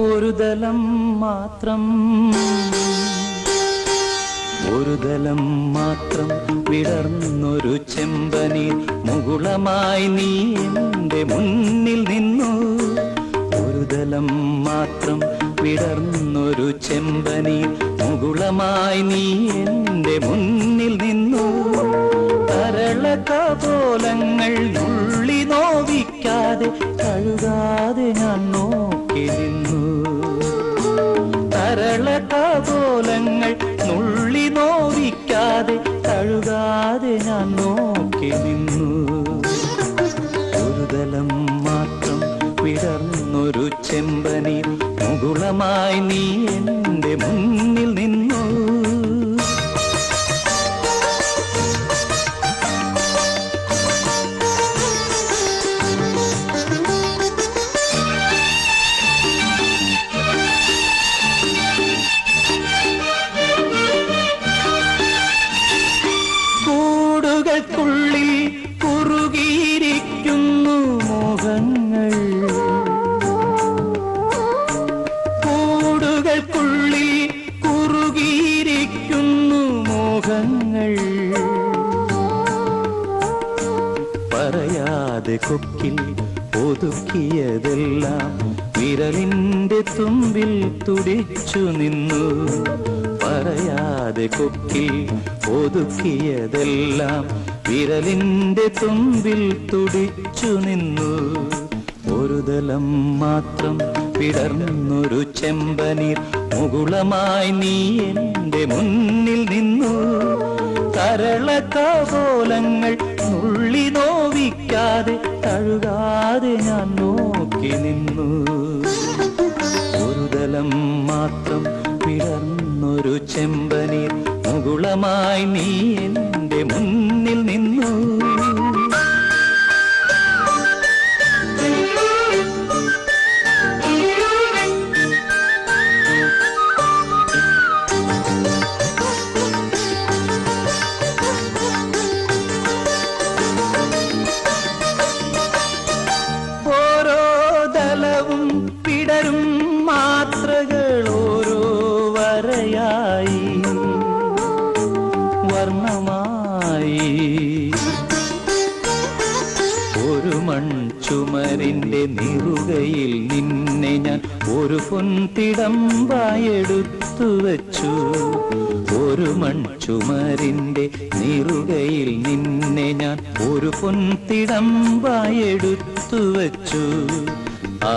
ഒരു ദലം മാത്രം വിടർന്നൊരു ചെമ്പനീർ മുകുളമായി നീ എൻ്റെ മുന്നിൽ നിന്നു. ഒരു ദലം മാത്രം വിടർന്നൊരു ചെമ്പനീർ മുകുളമായി നീ എൻ്റെ മുന്നിൽ നിന്നു. തരളകപോലങ്ങൾ നുള്ളി നോവിക്കാതെ കഴുകാതെ ഞാൻ നോക്കി നിന്നു. തരളകപോലങ്ങൾ നുള്ളി നോവിക്കാതെ കഴുകാതെ ഞാൻ നോക്കി നിന്നു. ഒരു ദലം മാത്രം വിടർന്നൊരു ചെമ്പനീർ മുകുളമായി നീ എൻ്റെ മുന്നിൽ നിന്നു. കൂടുകൾക്കുള്ളിൽ കുറുകിയിരിക്കുന്നു മോഹങ്ങൾ. കൂടുകൾക്കുള്ളിൽ കുറുകിയിരിക്കുന്നു മോഹങ്ങൾ. പറയാതെ കൊക്കിൽ ഒതുക്കിയതെല്ലാം വിരലിൻ്റെ തുമ്പിൽ തുടിച്ചു നിന്നു. പറയാതെ കൊക്കിൽ ഒതുക്കിയതെല്ലാം വിരലിൻ്റെ തുമ്പിൽ തുടിച്ചു നിന്നു. ഒരു ദലം മാത്രം വിടർന്നൊരു ചെമ്പനീർ മുകുളമായി നീ എൻ്റെ മുന്നിൽ നിന്നു. തരളകപോലങ്ങൾ നുള്ളി നോവിക്കാതെ കഴുകാതെ ഞാൻ നോക്കി നിന്നു. ഒരു ദലം മാത്രം വിടർന്നൊരു ചെമ്പനീർ മുകുളമായി നീ എൻ്റെ മുന്നിൽ നിന്നു. ഓരോ ദലവും പിടരും മാത്രകൾ ഓരോ വരയായി വർണ്ണമായി. ഒരു മൺചുമരിൻ്റെ നിറുകയിൽ നിന്നെ ഞാൻ ഒരു പൊൻതിടമ്പായെടുത്തു വച്ചു. ഒരു മൺചുമരിൻ്റെ നിറുകയിൽ നിന്നെ ഞാൻ ഒരു പൊൻതിടമ്പായെടുത്തു വച്ചു. ആ